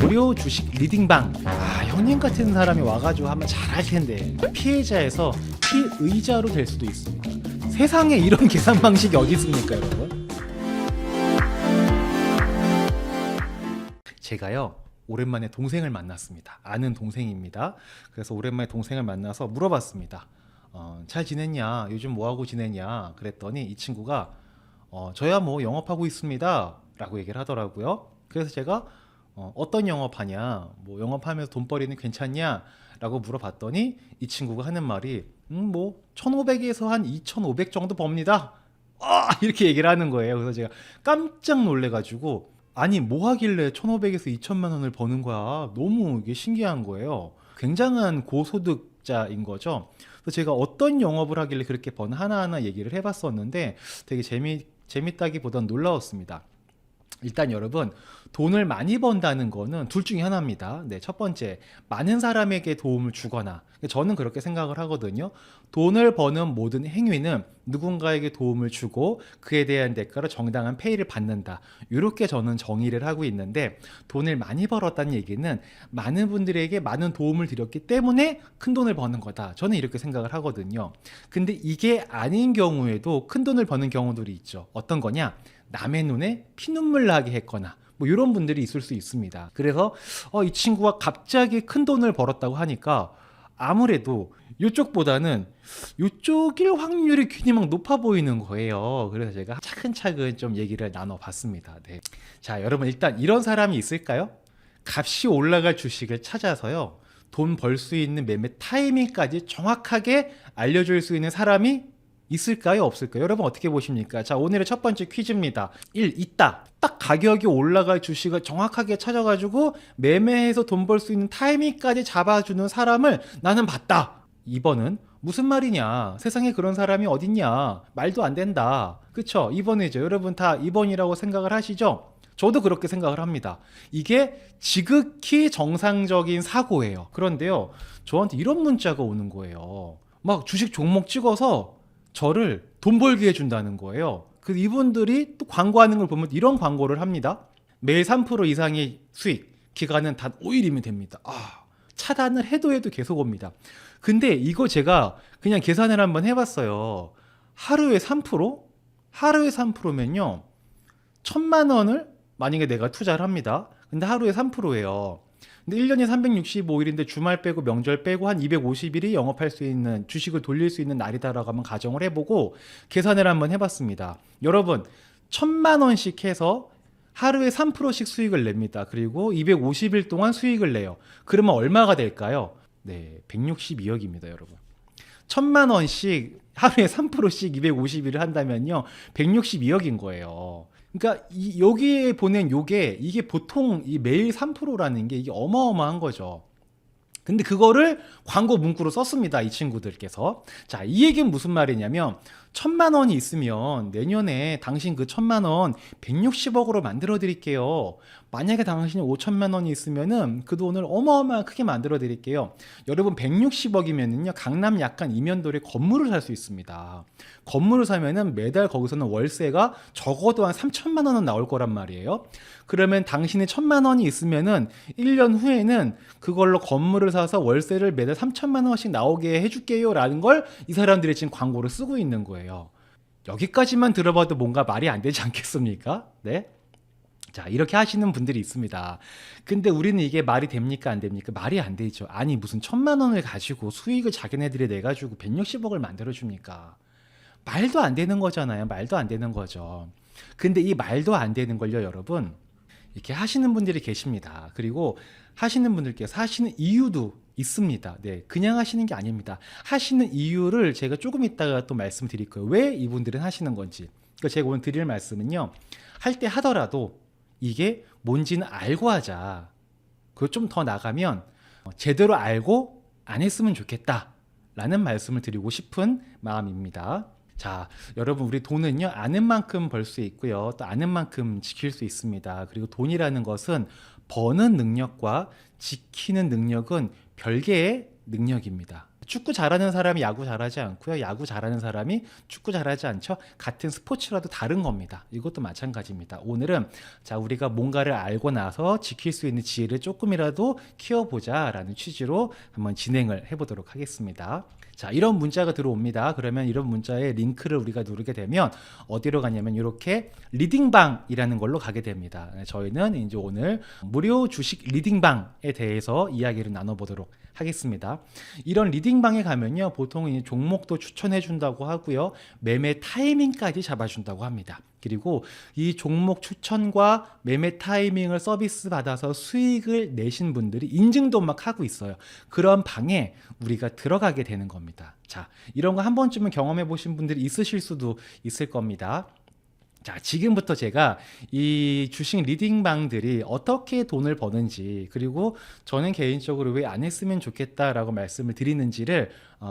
무료 주식 리딩방. 형님 같은 사람이 와가지고 하면 잘할 텐데 피해자에서 피의자로 될 수도 있습니다. 세상에 이런 계산 방식이 어디 있습니까, 여러분? 제가요 오랜만에 동생을 만났습니다. 아는 동생입니다. 그래서 오랜만에 동생을 만나서 물어봤습니다. 잘 지냈냐? 요즘 뭐하고 지냈냐? 그랬더니 이 친구가 저야 뭐 영업하고 있습니다 라고 얘기를 하더라고요. 그래서 제가 어떤 영업하냐? 뭐 영업하면서 돈벌이는 괜찮냐? 라고 물어봤더니 이 친구가 하는 말이 뭐 1,500에서 한 2,500 정도 법니다. 이렇게 얘기를 하는 거예요. 그래서 제가 깜짝 놀래가지고 아니 뭐 하길래 1,500에서 2,000만 원을 버는 거야. 너무 이게 신기한 거예요. 굉장한 고소득자인 거죠. 그래서 제가 어떤 영업을 하길래 그렇게 번 하나하나 얘기를 해봤었는데 되게 재밌다기보단 놀라웠습니다. 일단 여러분, 돈을 많이 번다는 거는 둘 중에 하나입니다. 네, 첫 번째, 많은 사람에게 도움을 주거나, 저는 그렇게 생각을 하거든요. 돈을 버는 모든 행위는 누군가에게 도움을 주고 그에 대한 대가로 정당한 페이를 받는다. 이렇게 저는 정의를 하고 있는데, 돈을 많이 벌었다는 얘기는 많은 분들에게 많은 도움을 드렸기 때문에 큰 돈을 버는 거다. 저는 이렇게 생각을 하거든요. 근데 이게 아닌 경우에도 큰 돈을 버는 경우들이 있죠. 어떤 거냐? 남의 눈에 피눈물 나게 했거나 뭐 이런 분들이 있을 수 있습니다. 그래서 이 친구가 갑자기 큰 돈을 벌었다고 하니까 아무래도 이쪽보다는 이쪽일 확률이 괜히 막 높아 보이는 거예요. 그래서 제가 차근차근 좀 얘기를 나눠봤습니다. 네. 자, 여러분 일단 이런 사람이 있을까요? 값이 올라갈 주식을 찾아서요. 돈 벌 수 있는 매매 타이밍까지 정확하게 알려줄 수 있는 사람이 있을까요? 없을까요? 여러분 어떻게 보십니까? 자, 오늘의 첫 번째 퀴즈입니다. 1. 있다. 딱 가격이 올라갈 주식을 정확하게 찾아가지고 매매해서 돈 벌 수 있는 타이밍까지 잡아주는 사람을 나는 봤다. 2번은 무슨 말이냐? 세상에 그런 사람이 어딨냐? 말도 안 된다. 그쵸? 2번이죠. 여러분 다 2번이라고 생각을 하시죠? 저도 그렇게 생각을 합니다. 이게 지극히 정상적인 사고예요. 그런데요, 저한테 이런 문자가 오는 거예요. 막 주식 종목 찍어서 저를 돈 벌게 해준다는 거예요. 그 이분들이 또 광고하는 걸 보면 이런 광고를 합니다. 매일 3% 이상의 수익, 기간은 단 5일이면 됩니다. 차단을 해도 계속 옵니다. 근데 이거 제가 그냥 계산을 한번 해봤어요. 하루에 3%? 하루에 3%면요 1,000만 원을 만약에 내가 투자를 합니다. 근데 하루에 3%예요. 근데 1년에 365일인데 주말 빼고 명절 빼고 한 250일이 영업할 수 있는, 주식을 돌릴 수 있는 날이다라고 한번 가정을 해보고 계산을 한번 해봤습니다. 여러분 1,000만 원씩 해서 하루에 3%씩 수익을 냅니다. 그리고 250일 동안 수익을 내요. 그러면 얼마가 될까요? 네, 162억입니다, 여러분. 1,000만 원씩 하루에 3%씩 250일을 한다면요 162억인 거예요. 그러니까 여기에 보낸 이게 보통 이 매일 3%라는 게 이게 어마어마한 거죠. 근데 그거를 광고 문구로 썼습니다, 이 친구들께서. 자, 이 얘기는 무슨 말이냐면 1,000만 원이 있으면 내년에 당신 그 1,000만 원 160억으로 만들어 드릴게요. 만약에 당신이 5천만 원이 있으면은 그 돈을 어마어마하게 크게 만들어 드릴게요. 여러분 160억이면은요 강남 약간 이면돌에 건물을 살 수 있습니다. 건물을 사면은 매달 거기서는 월세가 적어도 한 3천만 원은 나올 거란 말이에요. 그러면 당신이 1,000만 원이 있으면은 1년 후에는 그걸로 건물을 사서 월세를 매달 3천만 원씩 나오게 해줄게요 라는 걸 이 사람들이 지금 광고를 쓰고 있는 거예요. 여기까지만 들어봐도 뭔가 말이 안 되지 않겠습니까? 네. 자, 이렇게 하시는 분들이 있습니다. 근데 우리는 이게 말이 됩니까 안 됩니까? 말이 안 되죠. 아니 무슨 1,000만 원을 가지고 수익을 자기네들이 내가지고 160억을 만들어줍니까? 말도 안 되는 거잖아요. 말도 안 되는 거죠. 근데 이 말도 안 되는 걸요, 여러분, 이렇게 하시는 분들이 계십니다. 그리고 하시는 분들께서 하시는 이유도 있습니다. 네, 그냥 하시는 게 아닙니다. 하시는 이유를 제가 조금 이따가 또 말씀드릴 거예요. 왜 이분들은 하시는 건지. 그러니까 제가 오늘 드릴 말씀은요, 할 때 하더라도 이게 뭔지는 알고 하자. 그거 좀 더 나가면 제대로 알고 안 했으면 좋겠다 라는 말씀을 드리고 싶은 마음입니다. 자, 여러분 우리 돈은요 아는 만큼 벌 수 있고요 또 아는 만큼 지킬 수 있습니다. 그리고 돈이라는 것은 버는 능력과 지키는 능력은 별개의 능력입니다. 축구 잘하는 사람이 야구 잘하지 않고요. 야구 잘하는 사람이 축구 잘하지 않죠. 같은 스포츠라도 다른 겁니다. 이것도 마찬가지입니다. 오늘은 자, 우리가 뭔가를 알고 나서 지킬 수 있는 지혜를 조금이라도 키워보자라는 취지로 한번 진행을 해보도록 하겠습니다. 자, 이런 문자가 들어옵니다. 그러면 이런 문자의 링크를 우리가 누르게 되면 어디로 가냐면 이렇게 리딩방이라는 걸로 가게 됩니다. 저희는 이제 오늘 무료 주식 리딩방에 대해서 이야기를 나눠보도록 하겠습니다. 이런 리딩방에 가면요, 보통 이 종목도 추천해 준다고 하고요, 매매 타이밍까지 잡아준다고 합니다. 그리고 이 종목 추천과 매매 타이밍을 서비스 받아서 수익을 내신 분들이 인증도 막 하고 있어요. 그런 방에 우리가 들어가게 되는 겁니다. 자, 이런 거 한 번쯤은 경험해 보신 분들이 있으실 수도 있을 겁니다. 자, 지금부터 제가 이 주식 리딩방들이 어떻게 돈을 버는지, 그리고 저는 개인적으로 왜 안 했으면 좋겠다라고 말씀을 드리는지를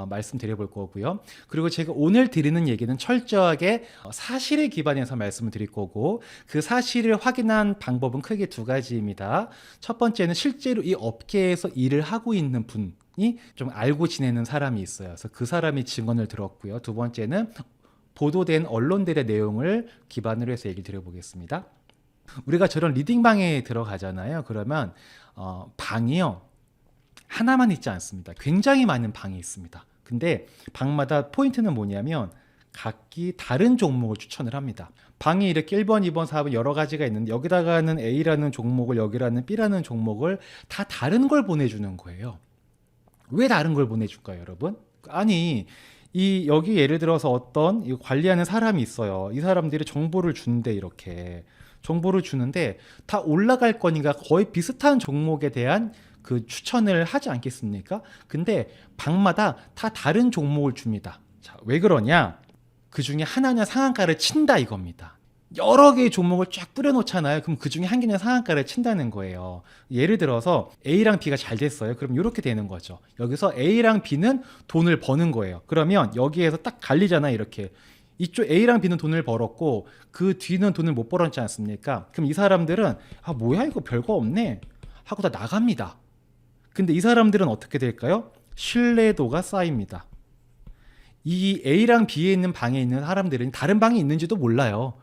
말씀드려 볼 거고요. 그리고 제가 오늘 드리는 얘기는 철저하게 사실에 기반해서 말씀을 드릴 거고, 그 사실을 확인한 방법은 크게 두 가지입니다. 첫 번째는 실제로 이 업계에서 일을 하고 있는 분이 좀 알고 지내는 사람이 있어요. 그래서 그 사람이 증언을 들었고요. 두 번째는 보도된 언론들의 내용을 기반으로 해서 얘기를 드려보겠습니다. 우리가 저런 리딩방에 들어가잖아요. 그러면 방이요, 하나만 있지 않습니다. 굉장히 많은 방이 있습니다. 근데 방마다 포인트는 뭐냐면 각기 다른 종목을 추천을 합니다. 방이 이렇게 1번, 2번, 4번 여러 가지가 있는데 여기다가는 A라는 종목을, 여기라는 B라는 종목을 다 다른 걸 보내주는 거예요. 왜 다른 걸 보내줄까요, 여러분? 아니, 여기 예를 들어서 어떤 관리하는 사람이 있어요. 이 사람들이 정보를 준대. 이렇게 정보를 주는데 다 올라갈 거니까 거의 비슷한 종목에 대한 그 추천을 하지 않겠습니까? 근데 방마다 다 다른 종목을 줍니다. 자, 왜 그러냐? 그 중에 하나는 상한가를 친다 이겁니다. 여러 개의 종목을 쫙 뿌려놓잖아요. 그럼 그 중에 한 개는 상한가를 친다는 거예요. 예를 들어서 A랑 B가 잘 됐어요. 그럼 이렇게 되는 거죠. 여기서 A랑 B는 돈을 버는 거예요. 그러면 여기에서 딱 갈리잖아요. 이렇게 이쪽 A랑 B는 돈을 벌었고 그 뒤는 돈을 못 벌었지 않습니까? 그럼 이 사람들은 뭐야 이거 별거 없네 하고 다 나갑니다. 근데 이 사람들은 어떻게 될까요? 신뢰도가 쌓입니다. 이 A랑 B에 있는 방에 있는 사람들은 다른 방에 있는지도 몰라요.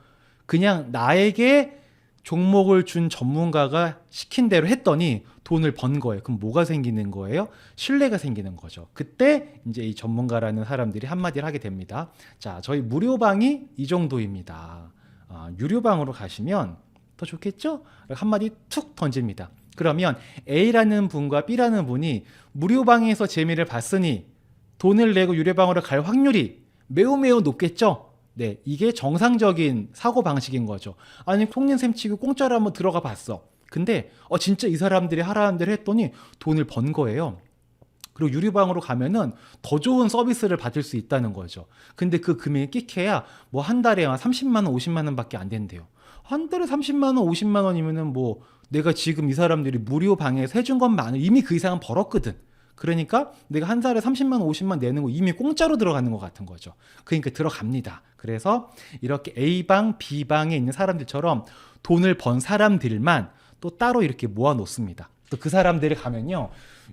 그냥 나에게 종목을 준 전문가가 시킨 대로 했더니 돈을 번 거예요. 그럼 뭐가 생기는 거예요? 신뢰가 생기는 거죠. 그때 이제 이 전문가라는 사람들이 한마디를 하게 됩니다. 자, 저희 무료방이 이 정도입니다. 유료방으로 가시면 더 좋겠죠? 한마디 툭 던집니다. 그러면 A라는 분과 B라는 분이 무료방에서 재미를 봤으니 돈을 내고 유료방으로 갈 확률이 매우 매우 높겠죠? 네, 이게 정상적인 사고방식인 거죠. 아니, 송년샘 치고 공짜로 한번 들어가 봤어. 근데 진짜 이 사람들이 하라는 대로 했더니 돈을 번 거예요. 그리고 유료방으로 가면은 더 좋은 서비스를 받을 수 있다는 거죠. 근데 그 금액이 끼케야 뭐 한 달에 30만 원, 50만 원밖에 안 된대요. 한 달에 30만 원, 50만 원이면은 뭐 내가 지금 이 사람들이 무료 방에서 해준 것만 이미 그 이상은 벌었거든. 그러니까 내가 한 달에 30만 원, 50만 원 내는 거 이미 공짜로 들어가는 것 같은 거죠. 그러니까 들어갑니다. 그래서 이렇게 A방, B방에 있는 사람들처럼 돈을 번 사람들만 또 따로 이렇게 모아 놓습니다. 또 그 사람들이 가면요,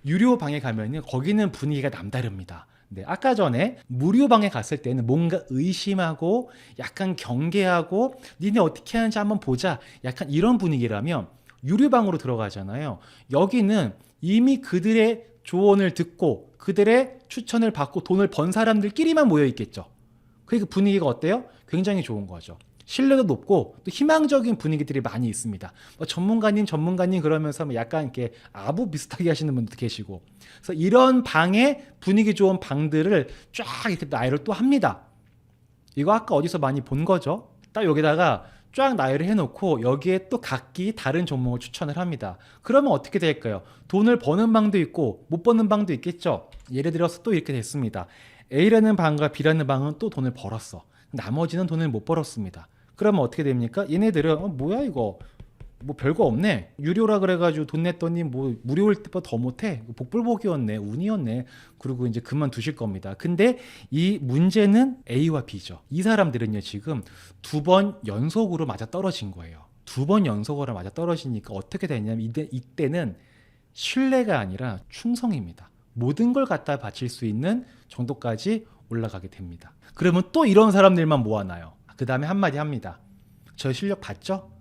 유료 방에 가면요, 거기는 분위기가 남다릅니다. 네, 아까 전에 무료 방에 갔을 때는 뭔가 의심하고 약간 경계하고 니네 어떻게 하는지 한번 보자, 약간 이런 분위기라면 유료 방으로 들어가잖아요. 여기는 이미 그들의 조언을 듣고 그들의 추천을 받고 돈을 번 사람들끼리만 모여 있겠죠. 그러니까 분위기가 어때요? 굉장히 좋은 거죠. 신뢰도 높고 또 희망적인 분위기들이 많이 있습니다. 전문가님 그러면서 약간 이렇게 아부 비슷하게 하시는 분도 계시고, 그래서 이런 방에 분위기 좋은 방들을 쫙 이렇게 나열을 또 합니다. 이거 아까 어디서 많이 본 거죠? 딱 여기다가 쫙 나열을 해놓고 여기에 또 각기 다른 종목을 추천을 합니다. 그러면 어떻게 될까요? 돈을 버는 방도 있고 못 버는 방도 있겠죠. 예를 들어서 또 이렇게 됐습니다. A라는 방과 B라는 방은 또 돈을 벌었어. 나머지는 돈을 못 벌었습니다. 그러면 어떻게 됩니까? 얘네들은 뭐야 이거 뭐 별거 없네. 유료라 그래가지고 돈 냈더니 뭐 무료일 때보다 더 못해. 복불복이었네. 운이었네. 그리고 이제 그만두실 겁니다. 근데 이 문제는 A와 B죠. 이 사람들은요 지금 2번 연속으로 맞아 떨어진 거예요. 2번 연속으로 맞아 떨어지니까 어떻게 되냐면 이때는 신뢰가 아니라 충성입니다. 모든 걸 갖다 바칠 수 있는 정도까지 올라가게 됩니다. 그러면 또 이런 사람들만 모아놔요. 그 다음에 한마디 합니다. 저 실력 봤죠?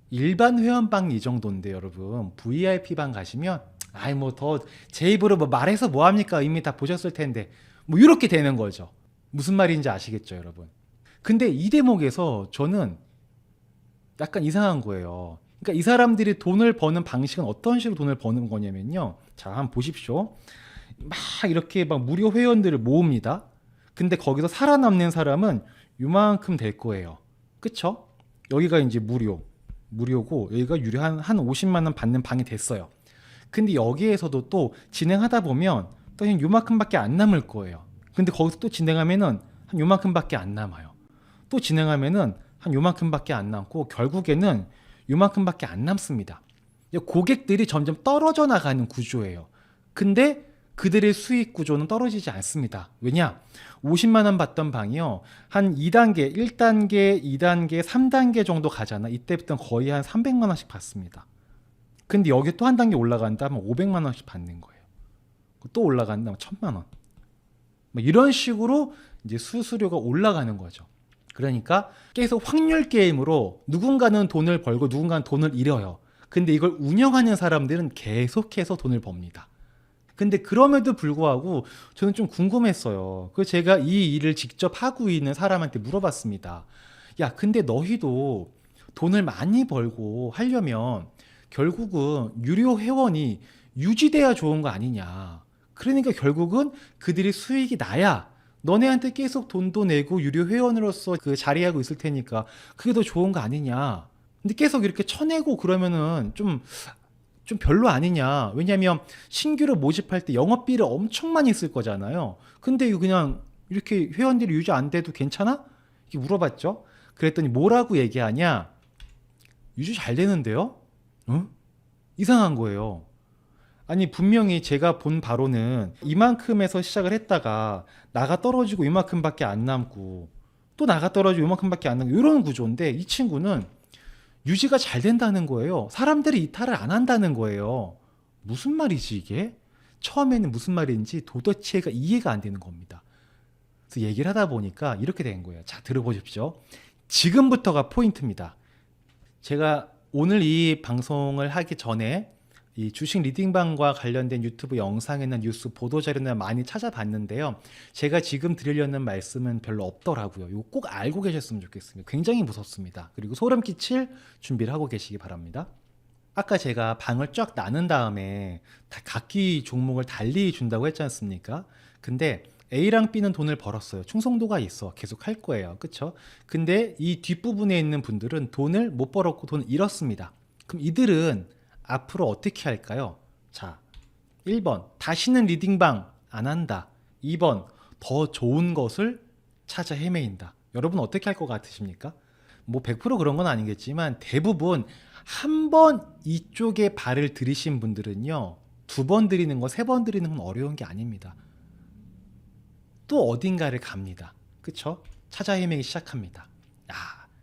일반 회원방 이 정도인데 여러분 VIP방 가시면 아이 뭐 더 제 입으로 뭐 말해서 뭐합니까? 이미 다 보셨을 텐데 뭐 이렇게 되는 거죠. 무슨 말인지 아시겠죠 여러분? 근데 이 대목에서 저는 약간 이상한 거예요. 그러니까 이 사람들이 돈을 버는 방식은 어떤 식으로 돈을 버는 거냐면요. 자, 한번 보십시오. 막 이렇게 막 무료 회원들을 모읍니다. 근데 거기서 살아남는 사람은 요만큼 될 거예요. 그쵸? 여기가 이제 무료고 여기가 유료 한 50만 원 받는 방이 됐어요. 근데 여기에서도 또 진행하다 보면 또 그냥 요만큼밖에 안 남을 거예요. 근데 거기서 또 진행하면은 한 요만큼밖에 안 남아요. 또 진행하면은 한 요만큼밖에 안 남고 결국에는 요만큼밖에 안 남습니다. 고객들이 점점 떨어져 나가는 구조예요. 근데 그들의 수익 구조는 떨어지지 않습니다. 왜냐? 50만 원 받던 방이요. 한 2단계, 1단계, 2단계, 3단계 정도 가잖아. 이때부터 거의 한 300만 원씩 받습니다. 근데 여기 또 한 단계 올라간다 하면 500만 원씩 받는 거예요. 또 올라간다 하면 1000만 원. 이런 식으로 이제 수수료가 올라가는 거죠. 그러니까 계속 확률 게임으로 누군가는 돈을 벌고 누군가는 돈을 잃어요. 근데 이걸 운영하는 사람들은 계속해서 돈을 법니다. 근데 그럼에도 불구하고 저는 좀 궁금했어요. 그 제가 이 일을 직접 하고 있는 사람한테 물어봤습니다. 야, 근데 너희도 돈을 많이 벌고 하려면 결국은 유료 회원이 유지돼야 좋은 거 아니냐. 그러니까 결국은 그들이 수익이 나야 너네한테 계속 돈도 내고 유료 회원으로서 그 자리하고 있을 테니까 그게 더 좋은 거 아니냐. 근데 계속 이렇게 쳐내고 그러면은 좀 별로 아니냐. 왜냐면 신규로 모집할 때 영업비를 엄청 많이 쓸 거잖아요. 근데 이거 그냥 이렇게 회원들이 유지 안 돼도 괜찮아? 이렇게 물어봤죠. 그랬더니 뭐라고 얘기하냐. 유지 잘 되는데요? 응? 이상한 거예요. 아니 분명히 제가 본 바로는 이만큼에서 시작을 했다가 나가 떨어지고 이만큼밖에 안 남고 또 나가 떨어지고 이만큼밖에 안 남고 이런 구조인데 이 친구는 유지가 잘 된다는 거예요. 사람들이 이탈을 안 한다는 거예요. 무슨 말이지 이게? 처음에는 무슨 말인지 도대체가 이해가 안 되는 겁니다. 그래서 얘기를 하다 보니까 이렇게 된 거예요. 자, 들어보십시오. 지금부터가 포인트입니다. 제가 오늘 이 방송을 하기 전에 이 주식 리딩방과 관련된 유튜브 영상이나 뉴스 보도자료나 많이 찾아봤는데요. 제가 지금 드리려는 말씀은 별로 없더라고요. 이거 꼭 알고 계셨으면 좋겠습니다. 굉장히 무섭습니다. 그리고 소름 끼칠 준비를 하고 계시기 바랍니다. 아까 제가 방을 쫙 나눈 다음에 다 각기 종목을 달리 준다고 했지 않습니까? 근데 A랑 B는 돈을 벌었어요. 충성도가 있어. 계속 할 거예요. 그쵸? 근데 이 뒷부분에 있는 분들은 돈을 못 벌었고 돈을 잃었습니다. 그럼 이들은 앞으로 어떻게 할까요? 자, 1번 다시는 리딩방 안 한다. 2번 더 좋은 것을 찾아 헤매인다. 여러분 어떻게 할 것 같으십니까? 뭐 100% 그런 건 아니겠지만 대부분 한 번 이쪽에 발을 들이신 분들은요. 2번 들이는 거, 3번 들이는 건 어려운 게 아닙니다. 또 어딘가를 갑니다. 그쵸? 찾아 헤매기 시작합니다. 야,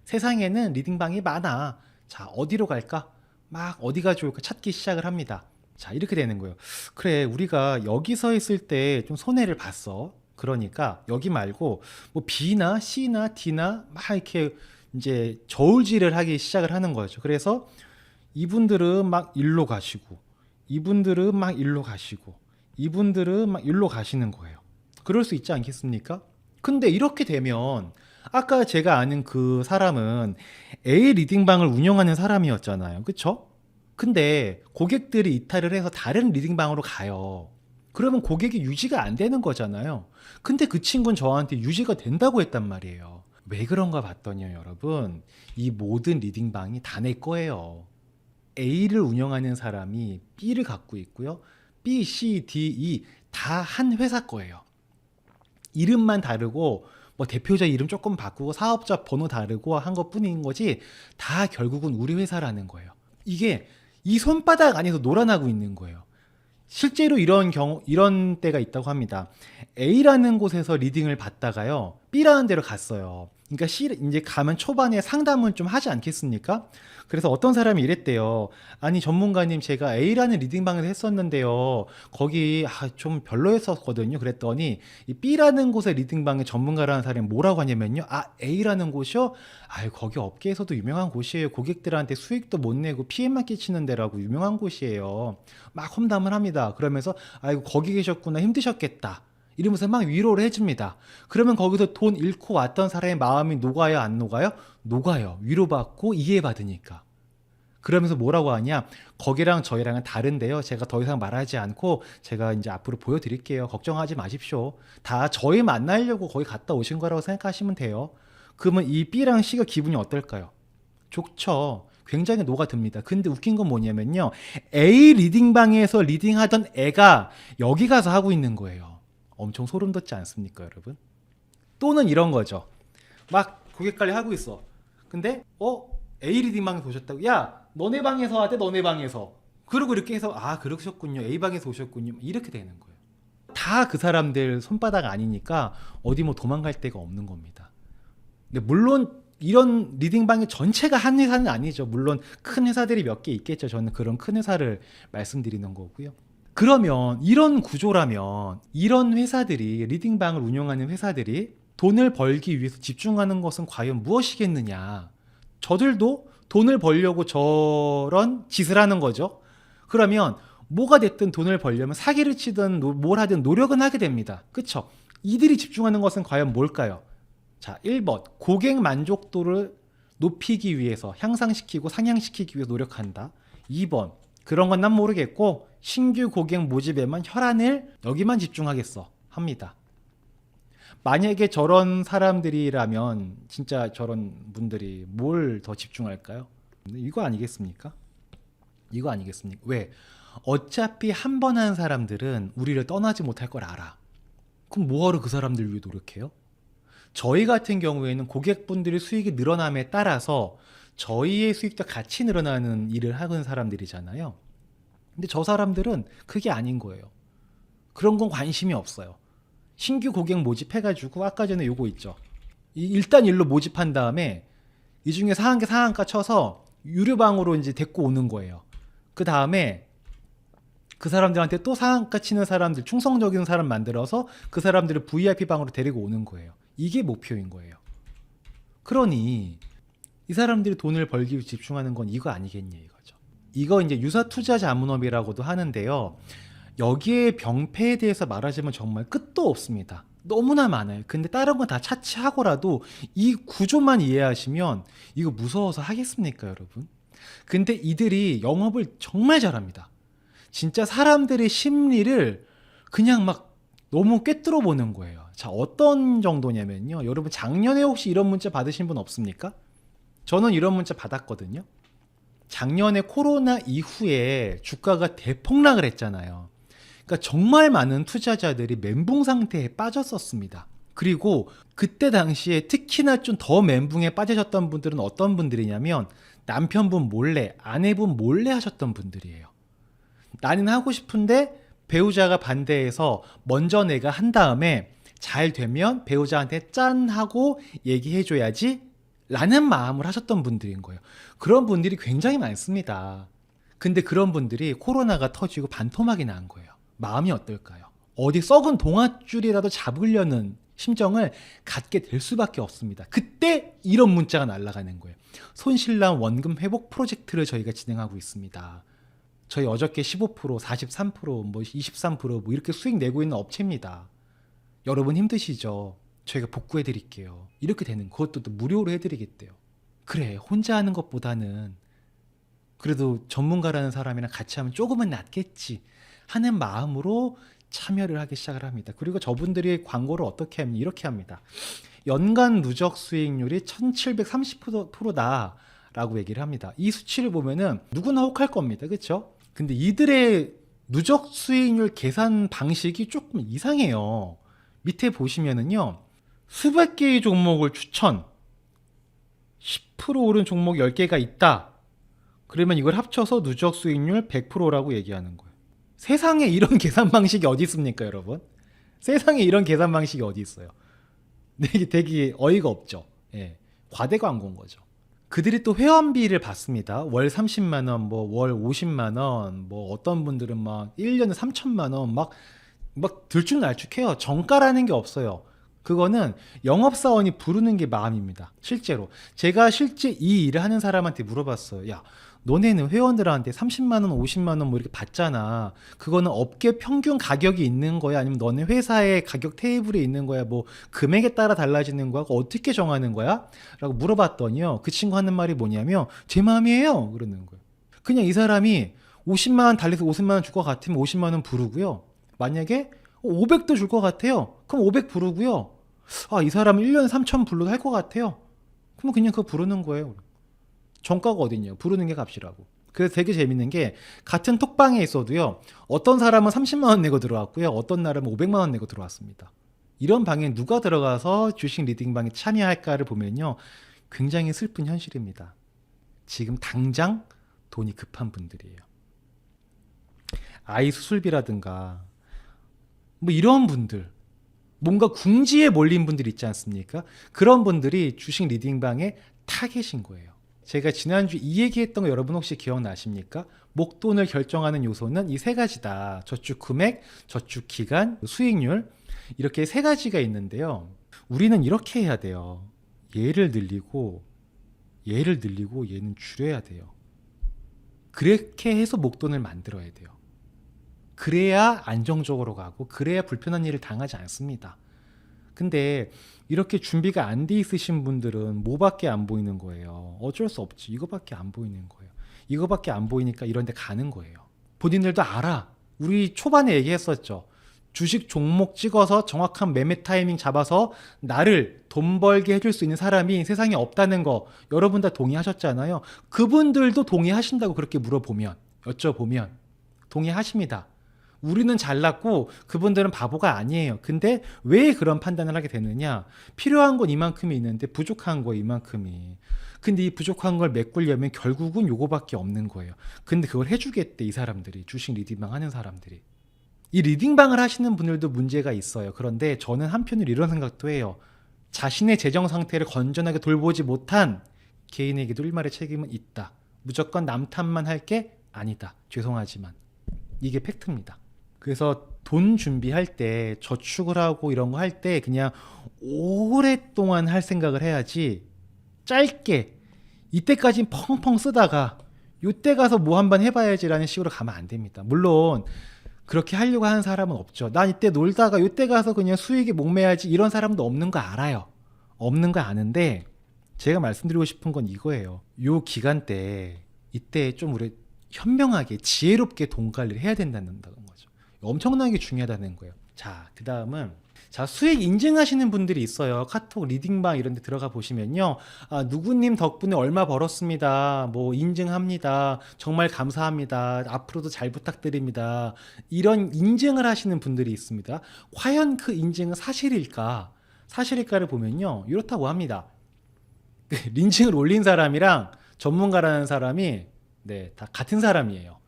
세상에는 리딩방이 많아. 자, 어디로 갈까? 막 어디가 좋을까 찾기 시작을 합니다. 자, 이렇게 되는 거예요. 그래, 우리가 여기서 있을 때 좀 손해를 봤어. 그러니까 여기 말고 뭐 B나 C나 D나 막 이렇게 이제 저울질을 하기 시작을 하는 거죠. 그래서 이분들은 막 일로 가시고 이분들은 막 일로 가시고 이분들은 막 일로 가시는 거예요. 그럴 수 있지 않겠습니까? 근데 이렇게 되면 아까 제가 아는 그 사람은 A 리딩방을 운영하는 사람이었잖아요. 그쵸? 근데 고객들이 이탈을 해서 다른 리딩방으로 가요. 그러면 고객이 유지가 안 되는 거잖아요. 근데 그 친구는 저한테 유지가 된다고 했단 말이에요. 왜 그런가 봤더니요, 여러분. 이 모든 리딩방이 다 내 거예요. A를 운영하는 사람이 B를 갖고 있고요. B, C, D, E 다 한 회사 거예요. 이름만 다르고 뭐 대표자 이름 조금 바꾸고 사업자 번호 다르고 한 것뿐인 거지 다 결국은 우리 회사라는 거예요. 이게 이 손바닥 안에서 놀아나고 있는 거예요. 실제로 이런 때가 있다고 합니다. A라는 곳에서 리딩을 받다가요. B라는 데로 갔어요. 그러니까 이제 가면 초반에 상담은 좀 하지 않겠습니까? 그래서 어떤 사람이 이랬대요. 아니 전문가님 제가 A라는 리딩방에서 했었는데요. 거기 좀 별로였었거든요. 그랬더니 이 B라는 곳의 리딩방의 전문가라는 사람이 뭐라고 하냐면요. A라는 곳이요? 아유 거기 업계에서도 유명한 곳이에요. 고객들한테 수익도 못 내고 피해만 끼치는 데라고 유명한 곳이에요. 막 험담을 합니다. 그러면서 아이고 거기 계셨구나 힘드셨겠다. 이러면서 막 위로를 해줍니다. 그러면 거기서 돈 잃고 왔던 사람의 마음이 녹아요, 안 녹아요? 녹아요. 위로받고 이해받으니까. 그러면서 뭐라고 하냐? 거기랑 저희랑은 다른데요. 제가 더 이상 말하지 않고 제가 이제 앞으로 보여드릴게요. 걱정하지 마십시오. 다 저희 만나려고 거기 갔다 오신 거라고 생각하시면 돼요. 그러면 이 B랑 C가 기분이 어떨까요? 좋죠. 굉장히 녹아듭니다. 근데 웃긴 건 뭐냐면요. A 리딩방에서 리딩하던 애가 여기 가서 하고 있는 거예요. 엄청 소름 돋지 않습니까, 여러분? 또는 이런 거죠. 막 고객 관리 하고 있어. 근데 A 리딩방에서 오셨다고. 야, 너네 방에서 하대, 너네 방에서. 그리고 이렇게 해서 그러셨군요. A 방에서 오셨군요. 이렇게 되는 거예요. 다 그 사람들 손바닥 아니니까 어디 뭐 도망갈 데가 없는 겁니다. 근데 물론 이런 리딩방의 전체가 한 회사는 아니죠. 물론 큰 회사들이 몇 개 있겠죠. 저는 그런 큰 회사를 말씀드리는 거고요. 그러면 이런 구조라면 이런 회사들이 리딩방을 운영하는 회사들이 돈을 벌기 위해서 집중하는 것은 과연 무엇이겠느냐. 저들도 돈을 벌려고 저런 짓을 하는 거죠. 그러면 뭐가 됐든 돈을 벌려면 사기를 치든 뭘 하든 노력은 하게 됩니다. 그쵸? 이들이 집중하는 것은 과연 뭘까요? 자, 1번 고객 만족도를 높이기 위해서 향상시키고 상향시키기 위해서 노력한다. 2번 그런 건 난 모르겠고 신규 고객 모집에만 혈안을 여기만 집중하겠어 합니다. 만약에 저런 사람들이라면 진짜 저런 분들이 뭘 더 집중할까요? 이거 아니겠습니까? 이거 아니겠습니까? 왜? 어차피 한 번 한 사람들은 우리를 떠나지 못할 걸 알아. 그럼 뭐하러 그 사람들 위해 노력해요? 저희 같은 경우에는 고객분들의 수익이 늘어남에 따라서 저희의 수익도 같이 늘어나는 일을 하는 사람들이잖아요. 근데 저 사람들은 그게 아닌 거예요. 그런 건 관심이 없어요. 신규 고객 모집해가지고 아까 전에 요거 있죠. 일단 일로 모집한 다음에 이 중에 상한가 쳐서 유료방으로 이제 데리고 오는 거예요. 그 다음에 그 사람들한테 또 상한가 치는 사람들, 충성적인 사람 만들어서 그 사람들을 VIP 방으로 데리고 오는 거예요. 이게 목표인 거예요. 그러니 이 사람들이 돈을 벌기 위해 집중하는 건 이거 아니겠냐 이거죠. 이거 이제 유사투자자문업이라고도 하는데요. 여기에 병폐에 대해서 말하자면 정말 끝도 없습니다. 너무나 많아요. 근데 다른 건 다 차치하고라도 이 구조만 이해하시면 이거 무서워서 하겠습니까, 여러분? 근데 이들이 영업을 정말 잘합니다. 진짜 사람들의 심리를 그냥 막 너무 꿰뚫어 보는 거예요. 자, 어떤 정도냐면요. 여러분 작년에 혹시 이런 문자 받으신 분 없습니까? 저는 이런 문자 받았거든요. 작년에 코로나 이후에 주가가 대폭락을 했잖아요. 그러니까 정말 많은 투자자들이 멘붕 상태에 빠졌었습니다. 그리고 그때 당시에 특히나 좀 더 멘붕에 빠지셨던 분들은 어떤 분들이냐면 남편분 몰래, 아내분 몰래 하셨던 분들이에요. 나는 하고 싶은데 배우자가 반대해서 먼저 내가 한 다음에 잘 되면 배우자한테 짠 하고 얘기해줘야지 라는 마음을 하셨던 분들인 거예요. 그런 분들이 굉장히 많습니다. 근데 그런 분들이 코로나가 터지고 반토막이 난 거예요. 마음이 어떨까요? 어디 썩은 동아줄이라도 잡으려는 심정을 갖게 될 수밖에 없습니다. 그때 이런 문자가 날아가는 거예요. 손실난 원금 회복 프로젝트를 저희가 진행하고 있습니다. 저희 어저께 15%, 43%, 뭐 23%뭐 이렇게 수익 내고 있는 업체입니다. 여러분 힘드시죠? 저희가 복구해 드릴게요. 이렇게 되는 그것도 또 무료로 해드리겠대요. 그래, 혼자 하는 것보다는 그래도 전문가라는 사람이랑 같이 하면 조금은 낫겠지 하는 마음으로 참여를 하기 시작을 합니다. 그리고 저분들이 광고를 어떻게 하면 이렇게 합니다. 연간 누적 수익률이 1730%다 라고 얘기를 합니다. 이 수치를 보면은 누구나 혹할 겁니다. 그렇죠? 근데 이들의 누적 수익률 계산 방식이 조금 이상해요. 밑에 보시면은요. 수백 개의 종목을 추천 10% 오른 종목 10개가 있다. 그러면 이걸 합쳐서 누적 수익률 100%라고 얘기하는 거예요. 세상에 이런 계산 방식이 어디 있습니까, 여러분? 세상에 이런 계산 방식이 어디 있어요? 되게 어이가 없죠. 예, 과대 광고인 거죠. 그들이 또 회원비를 받습니다. 월 30만 원, 뭐 월 50만 원, 뭐 어떤 분들은 막 1년에 3천만 원 막 들쭉날쭉해요. 정가라는 게 없어요. 그거는 영업사원이 부르는 게 마음입니다. 실제로. 제가 실제 이 일을 하는 사람한테 물어봤어요. 야, 너네는 회원들한테 30만 원, 50만 원 뭐 이렇게 받잖아. 그거는 업계 평균 가격이 있는 거야? 아니면 너네 회사의 가격 테이블에 있는 거야? 뭐 금액에 따라 달라지는 거야? 그거 어떻게 정하는 거야? 라고 물어봤더니요. 그 친구 하는 말이 뭐냐면 제 마음이에요. 그러는 거예요. 그냥 이 사람이 50만 원 달래서 50만 원 줄 것 같으면 50만 원 부르고요. 만약에 500도 줄 것 같아요. 그럼 500 부르고요. 아, 이 사람은 1년에 3천 불러도 할 것 같아요. 그럼 그냥 그거 부르는 거예요. 정가가 어딨냐? 부르는 게 값이라고. 그래서 되게 재밌는 게 같은 톡방에 있어도요. 어떤 사람은 30만 원 내고 들어왔고요. 어떤 사람은 500만 원 내고 들어왔습니다. 이런 방에 누가 들어가서 주식 리딩방에 참여할까를 보면요. 굉장히 슬픈 현실입니다. 지금 당장 돈이 급한 분들이에요. 아이 수술비라든가 뭐 이런 분들, 뭔가 궁지에 몰린 분들 있지 않습니까? 그런 분들이 주식 리딩방에 타겟인 거예요. 제가 지난주 이 얘기했던 거 여러분 혹시 기억나십니까? 목돈을 결정하는 요소는 이 세 가지다. 저축 금액, 저축 기간, 수익률, 이렇게 세 가지가 있는데요. 우리는 이렇게 해야 돼요. 얘를 늘리고 얘는 줄여야 돼요. 그렇게 해서 목돈을 만들어야 돼요. 그래야 안정적으로 가고 그래야 불편한 일을 당하지 않습니다. 근데 이렇게 준비가 안 돼 있으신 분들은 뭐밖에 안 보이는 거예요. 어쩔 수 없지. 이거밖에 안 보이는 거예요. 이거밖에 안 보이니까 이런 데 가는 거예요. 본인들도 알아. 우리 초반에 얘기했었죠. 주식 종목 찍어서 정확한 매매 타이밍 잡아서 나를 돈 벌게 해줄 수 있는 사람이 세상에 없다는 거 여러분 다 동의하셨잖아요. 그분들도 동의하신다고 그렇게 물어보면, 여쭤보면 동의하십니다. 우리는 잘났고 그분들은 바보가 아니에요. 근데 왜 그런 판단을 하게 되느냐? 필요한 건 이만큼이 있는데 부족한 거 이만큼이. 근데 이 부족한 걸 메꾸려면 결국은 요거밖에 없는 거예요. 근데 그걸 해주겠대 이 사람들이. 주식 리딩방 하는 사람들이. 이 리딩방을 하시는 분들도 문제가 있어요. 그런데 저는 한편으로 이런 생각도 해요. 자신의 재정 상태를 건전하게 돌보지 못한 개인에게도 일말의 책임은 있다. 무조건 남 탓만 할 게 아니다. 죄송하지만. 이게 팩트입니다. 그래서 돈 준비할 때 저축을 하고 이런 거 할 때 그냥 오랫동안 할 생각을 해야지 짧게 이때까지 펑펑 쓰다가 요때 가서 뭐 한번 해봐야지라는 식으로 가면 안 됩니다. 물론 그렇게 하려고 하는 사람은 없죠. 난 이때 놀다가 요때 가서 그냥 수익에 목매야지 이런 사람도 없는 거 알아요. 없는 거 아는데 제가 말씀드리고 싶은 건 이거예요. 요 기간 때 이때 좀 우리 현명하게 지혜롭게 돈 관리를 해야 된다는 거죠. 엄청나게 중요하다는 거예요. 자, 그 다음은 수익 인증하시는 분들이 있어요. 카톡 리딩방 이런 데 들어가 보시면요. 아, 누구님 덕분에 얼마 벌었습니다. 뭐 인증합니다. 정말 감사합니다. 앞으로도 잘 부탁드립니다. 이런 인증을 하시는 분들이 있습니다. 과연 그 인증은 사실일까? 사실일까를 보면요. 이렇다고 합니다. 인증을 올린 사람이랑 전문가라는 사람이 네, 다 같은 사람이에요.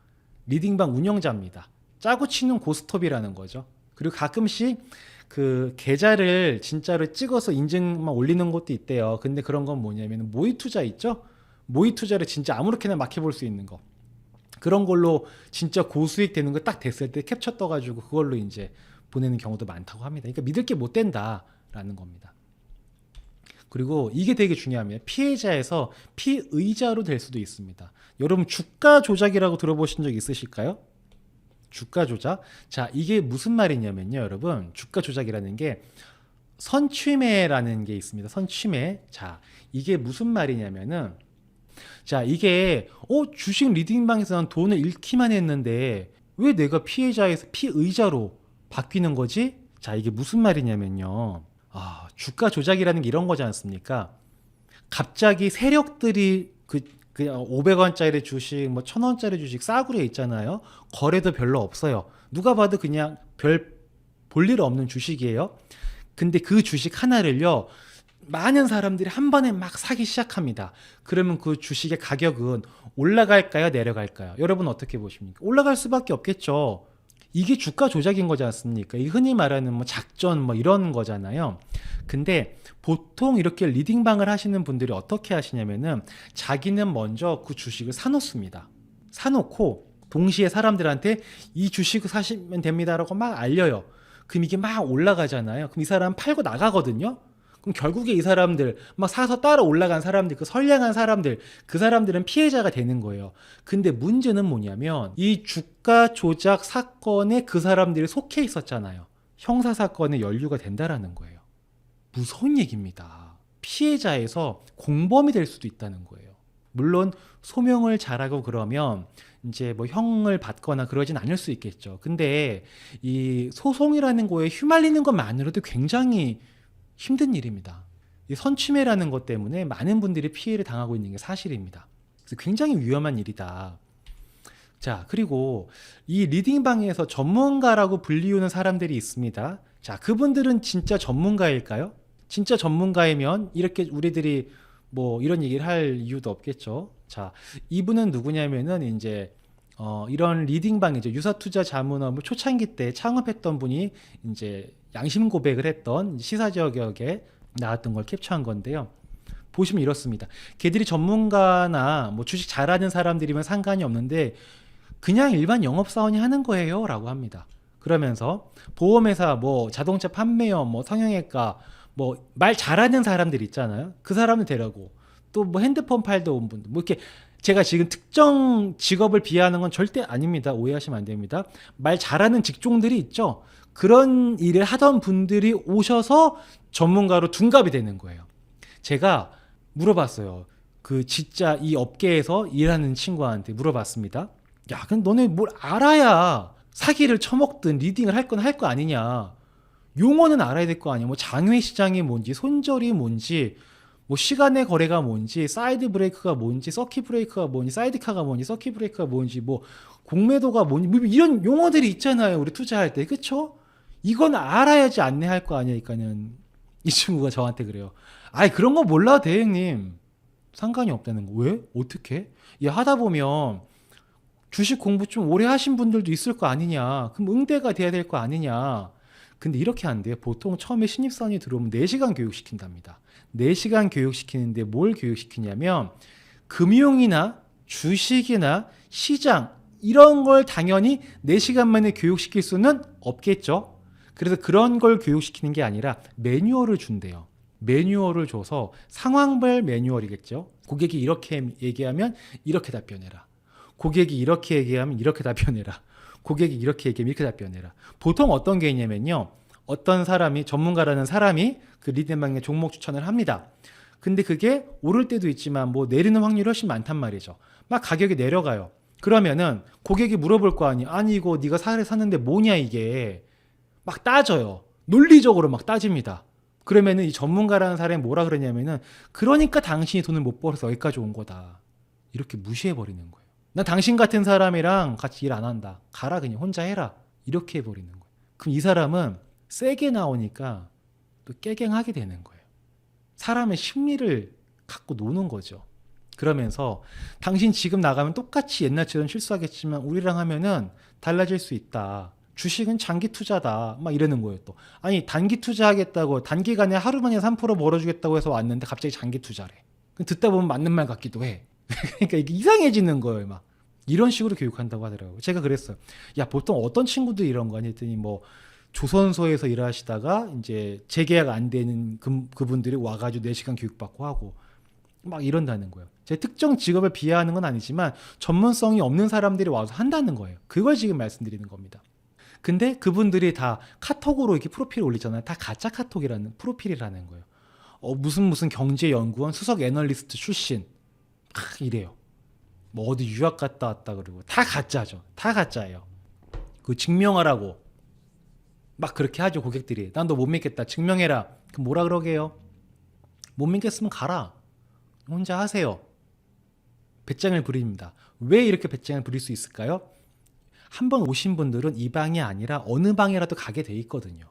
리딩방 운영자입니다. 짜고 치는 고스톱이라는 거죠. 그리고 가끔씩 그 계좌를 진짜로 찍어서 인증만 올리는 것도 있대요. 근데 그런 건 뭐냐면 모의 투자 있죠? 모의 투자를 진짜 아무렇게나 막 해볼 수 있는 거. 그런 걸로 진짜 고수익 되는 거 딱 됐을 때 캡처 떠가지고 그걸로 이제 보내는 경우도 많다고 합니다. 그러니까 믿을 게 못 된다라는 겁니다. 그리고 이게 되게 중요합니다. 피해자에서 피의자로 될 수도 있습니다. 여러분 주가 조작이라고 들어보신 적 있으실까요? 주가 조작? 자, 이게 무슨 말이냐면요, 여러분. 주가 조작이라는 게 선취매라는 게 있습니다. 선취매. 자, 이게 무슨 말이냐면은 자, 이게 주식 리딩방에서는 돈을 잃기만 했는데 왜 내가 피해자에서 피의자로 바뀌는 거지? 자, 이게 무슨 말이냐면요. 아, 주가 조작이라는 게 이런 거지 않습니까? 갑자기 세력들이 그냥 500원짜리 주식, 뭐 1000원짜리 주식 싸구려 있잖아요. 거래도 별로 없어요. 누가 봐도 그냥 별 볼 일 없는 주식이에요. 근데 그 주식 하나를요, 많은 사람들이 한 번에 막 사기 시작합니다. 그러면 그 주식의 가격은 올라갈까요? 내려갈까요? 여러분 어떻게 보십니까? 올라갈 수밖에 없겠죠. 이게 주가 조작인 거지 않습니까? 이 흔히 말하는 뭐 작전 뭐 이런 거잖아요. 근데 보통 이렇게 리딩방을 하시는 분들이 어떻게 하시냐면은 자기는 먼저 그 주식을 사놓습니다. 사놓고 동시에 사람들한테 이 주식을 사시면 됩니다라고 막 알려요. 그럼 이게 막 올라가잖아요. 그럼 이 사람 팔고 나가거든요. 그럼 결국에 이 사람들 막 사서 따라 올라간 사람들, 그 선량한 사람들, 그 사람들은 피해자가 되는 거예요. 근데 문제는 뭐냐면 이 주가 조작 사건에 그 사람들이 속해 있었잖아요. 형사 사건에 연루가 된다라는 거예요. 무서운 얘기입니다. 피해자에서 공범이 될 수도 있다는 거예요. 물론 소명을 잘하고 그러면 이제 뭐 형을 받거나 그러진 않을 수 있겠죠. 근데 이 소송이라는 거에 휘말리는 것만으로도 굉장히 힘든 일입니다. 이 선취매라는 것 때문에 많은 분들이 피해를 당하고 있는 게 사실입니다. 그래서 굉장히 위험한 일이다. 자, 그리고 이 리딩방에서 전문가라고 불리우는 사람들이 있습니다. 자, 그분들은 진짜 전문가일까요? 진짜 전문가이면 이렇게 우리들이 뭐 이런 얘기를 할 이유도 없겠죠. 자, 이분은 누구냐면은 이제 이런 리딩방이죠. 유사투자 자문업을 초창기 때 창업했던 분이 이제 양심 고백을 했던 시사저격에 나왔던 걸 캡처한 건데요. 보시면 이렇습니다. 걔들이 전문가나 뭐 주식 잘하는 사람들이면 상관이 없는데 그냥 일반 영업사원이 하는 거예요 라고 합니다. 그러면서 보험회사, 뭐 자동차 판매업, 뭐 성형외과, 뭐 말 잘하는 사람들 있잖아요. 그 사람을 데려고 또 뭐 핸드폰 팔던 온 분들, 뭐 이렇게 제가 지금 특정 직업을 비하하는 건 절대 아닙니다. 오해하시면 안 됩니다. 말 잘하는 직종들이 있죠. 그런 일을 하던 분들이 오셔서 전문가로 둔갑이 되는 거예요. 제가 물어봤어요. 그 진짜 이 업계에서 일하는 친구한테 물어봤습니다. 야, 근데 너네 뭘 알아야 사기를 쳐먹든 리딩을 할 건 할 거 아니냐. 용어는 알아야 될 거 아니야. 뭐 장외 시장이 뭔지, 손절이 뭔지, 뭐 시간의 거래가 뭔지, 사이드 브레이크가 뭔지, 서킷 브레이크가 뭔지, 사이드카가 뭔지, 서킷 브레이크가 뭔지, 뭐 공매도가 뭔지, 뭐 이런 용어들이 있잖아요. 우리 투자할 때. 그쵸? 이건 알아야지 안내할 거 아니니까는 이 친구가 저한테 그래요. 아이, 그런 거 몰라, 대행님. 상관이 없다는 거. 왜? 어떻게? 이 하다 보면 주식 공부 좀 오래 하신 분들도 있을 거 아니냐. 그럼 응대가 돼야 될 거 아니냐. 근데 이렇게 안 돼요. 보통 처음에 신입사원이 들어오면 4시간 교육시킨답니다. 4시간 교육시키는데 뭘 교육시키냐면 금융이나 주식이나 시장 이런 걸 당연히 4시간 만에 교육시킬 수는 없겠죠. 그래서 그런 걸 교육시키는 게 아니라 매뉴얼을 준대요. 매뉴얼을 줘서 상황별 매뉴얼이겠죠. 고객이 이렇게 얘기하면 이렇게 답변해라. 고객이 이렇게 얘기하면 이렇게 답변해라. 고객이 이렇게 얘기하면 이렇게 답변해라. 보통 어떤 게 있냐면요. 어떤 사람이, 전문가라는 사람이 그 리딩방에 종목 추천을 합니다. 근데 그게 오를 때도 있지만 뭐 내리는 확률이 훨씬 많단 말이죠. 막 가격이 내려가요. 그러면은 고객이 물어볼 거 아니야. 아니 이거 네가 샀는데 뭐냐 이게. 막 따져요. 논리적으로 막 따집니다. 그러면은 이 전문가라는 사람이 뭐라 그러냐면은 그러니까 당신이 돈을 못 벌어서 여기까지 온 거다. 이렇게 무시해버리는 거예요. 난 당신 같은 사람이랑 같이 일 안 한다. 가라 그냥 혼자 해라. 이렇게 해버리는 거예요. 그럼 이 사람은 세게 나오니까 또 깨갱하게 되는 거예요. 사람의 심리를 갖고 노는 거죠. 그러면서 당신 지금 나가면 똑같이 옛날처럼 실수하겠지만 우리랑 하면은 달라질 수 있다. 주식은 장기 투자다. 막 이러는 거예요 또. 아니 단기 투자하겠다고 단기간에 하루 만에 3% 벌어주겠다고 해서 왔는데 갑자기 장기 투자래. 듣다 보면 맞는 말 같기도 해. 그러니까 이게 이상해지는 거예요 막. 이런 식으로 교육한다고 하더라고요. 제가 그랬어요. 야, 보통 어떤 친구들이 이런 거 했더니 뭐 조선소에서 일하시다가 이제 재계약 안 되는 그분들이 와가지고 4시간 교육받고 하고 막 이런다는 거예요. 제 특정 직업을 비하하는 건 아니지만 전문성이 없는 사람들이 와서 한다는 거예요. 그걸 지금 말씀드리는 겁니다. 근데 그분들이 다 카톡으로 이렇게 프로필 올리잖아요. 다 가짜 카톡이라는 프로필이라는 거예요. 무슨 경제연구원 수석 애널리스트 출신 막 이래요. 뭐 어디 유학 갔다 왔다 그러고 다 가짜죠. 다 가짜예요. 그 증명하라고 막 그렇게 하죠 고객들이. 난 너 못 믿겠다. 증명해라. 그럼 뭐라 그러게요? 못 믿겠으면 가라. 혼자 하세요. 배짱을 부립니다. 왜 이렇게 배짱을 부릴 수 있을까요? 한번 오신 분들은 이 방이 아니라 어느 방이라도 가게 돼 있거든요.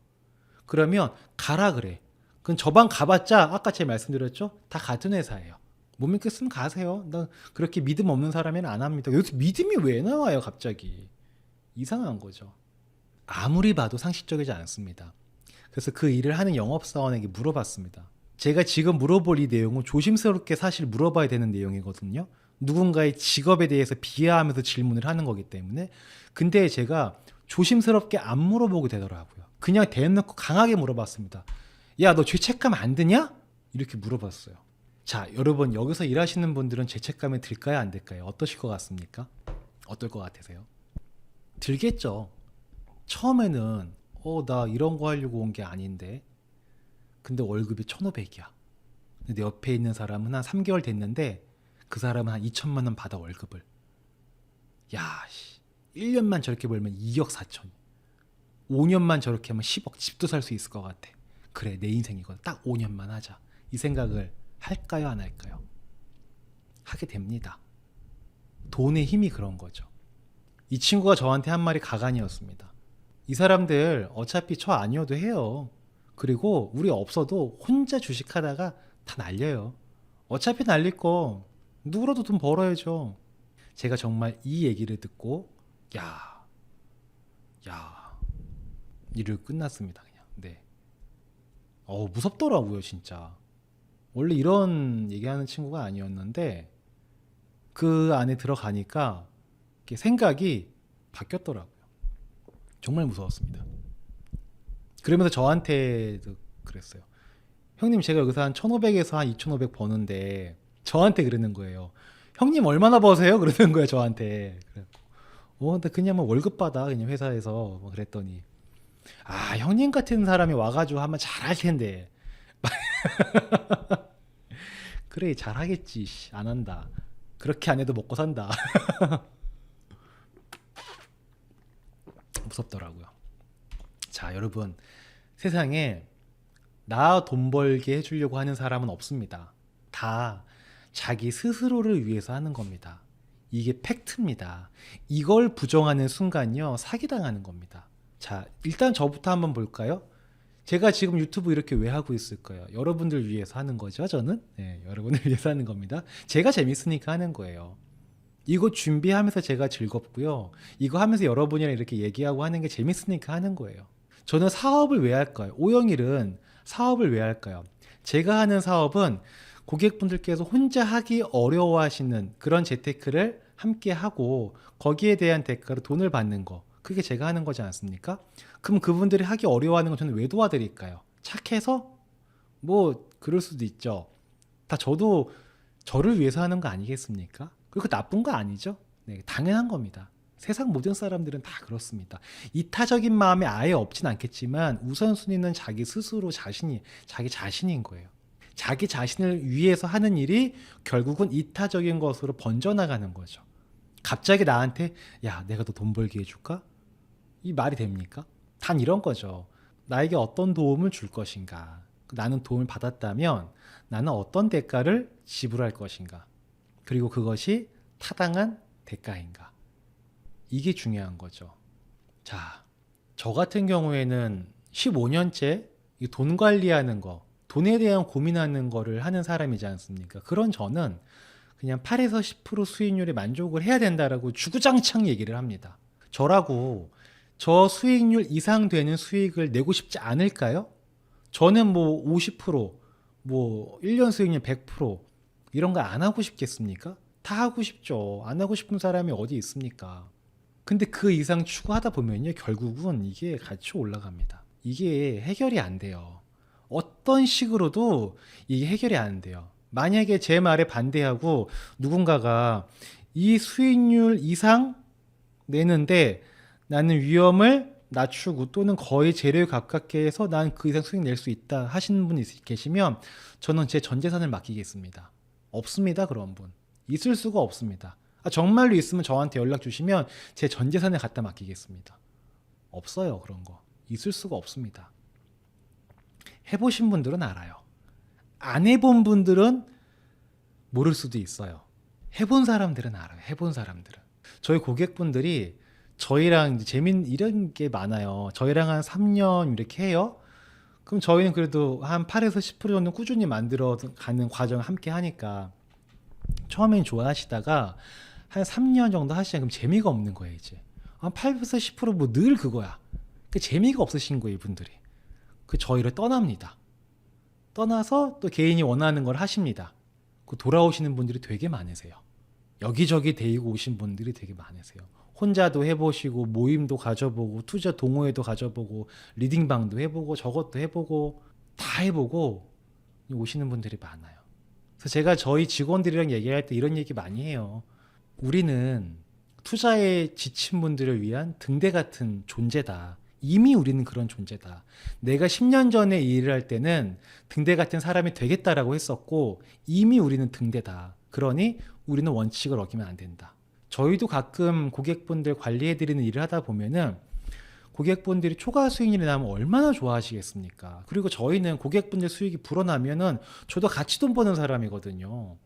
그러면 가라 그래. 그럼 저 방 가봤자 아까 제가 말씀드렸죠? 다 같은 회사예요. 못 믿겠으면 가세요. 나 그렇게 믿음 없는 사람에는 안 합니다. 여기서 믿음이 왜 나와요 갑자기. 이상한 거죠. 아무리 봐도 상식적이지 않습니다. 그래서 그 일을 하는 영업사원에게 물어봤습니다. 제가 지금 물어볼 이 내용은 조심스럽게 사실 물어봐야 되는 내용이거든요. 누군가의 직업에 대해서 비하하면서 질문을 하는 거기 때문에. 근데 제가 조심스럽게 안 물어보게 되더라고요. 그냥 대놓고 강하게 물어봤습니다. 야, 너 죄책감 안 드냐? 이렇게 물어봤어요. 자, 여러분 여기서 일하시는 분들은 죄책감이 들까요, 안 들까요? 어떠실 것 같습니까? 어떨 것 같으세요? 들겠죠. 처음에는 나 이런 거 하려고 온 게 아닌데 근데 월급이 1,500이야. 근데 내 옆에 있는 사람은 한 3개월 됐는데 그 사람은 한 2천만 원 받아 월급을. 야, 1년만 저렇게 벌면 2억 4천. 5년만 저렇게 하면 10억 집도 살 수 있을 것 같아. 그래, 내 인생이거든. 딱 5년만 하자. 이 생각을 할까요, 안 할까요? 하게 됩니다. 돈의 힘이 그런 거죠. 이 친구가 저한테 한 말이 가관이었습니다. 이 사람들 어차피 저 아니어도 해요. 그리고 우리 없어도 혼자 주식하다가 다 날려요. 어차피 날릴 거 누구라도 돈 벌어야죠. 제가 정말 이 얘기를 듣고 야 일을 끝났습니다. 그냥. 네. 무섭더라고요, 진짜. 원래 이런 얘기하는 친구가 아니었는데 그 안에 들어가니까 이렇게 생각이 바뀌었더라고요. 정말 무서웠습니다. 그러면서 저한테도 그랬어요. 형님, 제가 여기서 한 1,500에서 한 2,500 버는데 저한테 그러는 거예요. 형님 얼마나 버세요? 그러는 거예요, 저한테. 근데 그냥 뭐 월급 받아, 그냥 회사에서. 뭐 그랬더니 형님 같은 사람이 와가지고 하면 잘할 텐데. 그래, 잘하겠지. 안 한다. 그렇게 안 해도 먹고 산다. 무섭더라고요. 자, 여러분, 세상에 나 돈 벌게 해주려고 하는 사람은 없습니다. 다 자기 스스로를 위해서 하는 겁니다. 이게 팩트입니다. 이걸 부정하는 순간요, 사기당하는 겁니다. 자, 일단 저부터 한번 볼까요? 제가 지금 유튜브 이렇게 왜 하고 있을까요? 여러분들 위해서 하는 거죠, 저는. 네, 여러분을 위해서 하는 겁니다. 제가 재밌으니까 하는 거예요. 이거 준비하면서 제가 즐겁고요. 이거 하면서 여러분이랑 이렇게 얘기하고 하는 게 재밌으니까 하는 거예요. 저는 사업을 왜 할까요? 오영일은 사업을 왜 할까요? 제가 하는 사업은 고객분들께서 혼자 하기 어려워하시는 그런 재테크를 함께 하고 거기에 대한 대가로 돈을 받는 거. 그게 제가 하는 거지 않습니까? 그럼 그분들이 하기 어려워하는 건 저는 왜 도와드릴까요? 착해서? 뭐 그럴 수도 있죠. 다 저도 저를 위해서 하는 거 아니겠습니까? 그리고 나쁜 거 아니죠? 네, 당연한 겁니다. 세상 모든 사람들은 다 그렇습니다. 이타적인 마음이 아예 없진 않겠지만 우선순위는 자기 스스로 자기 자신인 거예요. 자기 자신을 위해서 하는 일이 결국은 이타적인 것으로 번져나가는 거죠. 갑자기 나한테 야, 내가 너 돈 벌게 해줄까? 이 말이 됩니까? 단 이런 거죠. 나에게 어떤 도움을 줄 것인가? 나는 도움을 받았다면 나는 어떤 대가를 지불할 것인가? 그리고 그것이 타당한 대가인가? 이게 중요한 거죠. 자, 저 같은 경우에는 15년째 돈 관리하는 거, 돈에 대한 고민하는 거를 하는 사람이지 않습니까? 그런 저는 그냥 8에서 10% 수익률에 만족을 해야 된다라고 주구장창 얘기를 합니다. 저라고 저 수익률 이상 되는 수익을 내고 싶지 않을까요? 저는 뭐 50%, 뭐 1년 수익률 100% 이런 거 안 하고 싶겠습니까? 다 하고 싶죠. 안 하고 싶은 사람이 어디 있습니까? 근데 그 이상 추구하다 보면요, 결국은 이게 같이 올라갑니다. 이게 해결이 안 돼요. 어떤 식으로도 이게 해결이 안 돼요. 만약에 제 말에 반대하고 누군가가 이 수익률 이상 내는데 나는 위험을 낮추고 또는 거의 제로에 가깝게 해서 난 그 이상 수익 낼 수 있다 하시는 분이 계시면 저는 제 전 재산을 맡기겠습니다. 없습니다, 그런 분. 있을 수가 없습니다. 정말로 있으면 저한테 연락 주시면 제 전 재산을 갖다 맡기겠습니다. 없어요, 그런 거. 있을 수가 없습니다. 해보신 분들은 알아요. 안 해본 분들은 모를 수도 있어요. 해본 사람들은 알아요. 해본 사람들은. 저희 고객분들이 저희랑 이런 게 많아요. 저희랑 한 3년 이렇게 해요. 그럼 저희는 그래도 한 8에서 10% 정도 꾸준히 만들어 가는 과정을 함께 하니까 처음엔 좋아하시다가 한 3년 정도 하시면 그럼 재미가 없는 거예요, 이제. 한 8에서 10%뭐 늘 그거야. 그 재미가 없으신 거예요, 이분들이. 그 저희를 떠납니다. 떠나서 또 개인이 원하는 걸 하십니다. 그 돌아오시는 분들이 되게 많으세요. 여기저기 데리고 오신 분들이 되게 많으세요. 혼자도 해보시고 모임도 가져보고 투자 동호회도 가져보고 리딩방도 해보고 저것도 해보고 다 해보고 오시는 분들이 많아요. 그래서 제가 저희 직원들이랑 얘기할 때 이런 얘기 많이 해요. 우리는 투자에 지친 분들을 위한 등대 같은 존재다. 이미 우리는 그런 존재다. 내가 10년 전에 이 일을 할 때는 등대 같은 사람이 되겠다라고 했었고 이미 우리는 등대다. 그러니 우리는 원칙을 어기면 안 된다. 저희도 가끔 고객분들 관리해드리는 일을 하다 보면은 고객분들이 초과 수익률이 나면 얼마나 좋아하시겠습니까? 그리고 저희는 고객분들 수익이 불어나면은 저도 같이 돈 버는 사람이거든요.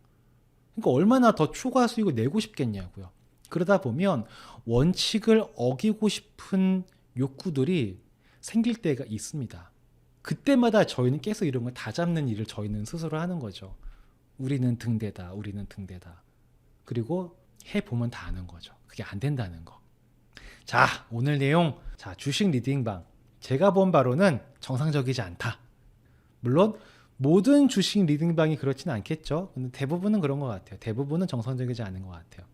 그러니까 얼마나 더 초과 수익을 내고 싶겠냐고요. 그러다 보면 원칙을 어기고 싶은 욕구들이 생길 때가 있습니다. 그때마다 저희는 계속 이런 걸 다 잡는 일을 저희는 스스로 하는 거죠. 우리는 등대다. 우리는 등대다. 그리고 해보면 다 아는 거죠. 그게 안 된다는 거. 자, 오늘 내용. 자, 주식 리딩방. 제가 본 바로는 정상적이지 않다. 물론 모든 주식 리딩방이 그렇지는 않겠죠. 근데 대부분은 그런 것 같아요. 대부분은 정상적이지 않은 것 같아요.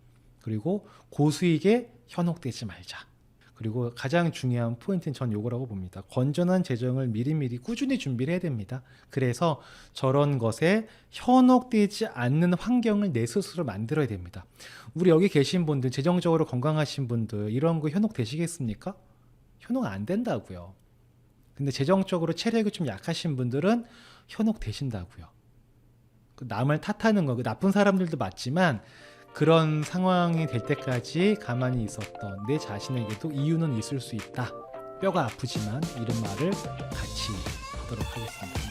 그리고 고수익에 현혹되지 말자. 그리고 가장 중요한 포인트는 전 요거라고 봅니다. 건전한 재정을 미리미리 꾸준히 준비를 해야 됩니다. 그래서 저런 것에 현혹되지 않는 환경을 내 스스로 만들어야 됩니다. 우리 여기 계신 분들, 재정적으로 건강하신 분들 이런 거 현혹되시겠습니까? 현혹 안 된다고요. 근데 재정적으로 체력이 좀 약하신 분들은 현혹되신다고요. 남을 탓하는 거, 나쁜 사람들도 맞지만 그런 상황이 될 때까지 가만히 있었던 내 자신에게도 이유는 있을 수 있다. 뼈가 아프지만 이런 말을 같이 하도록 하겠습니다.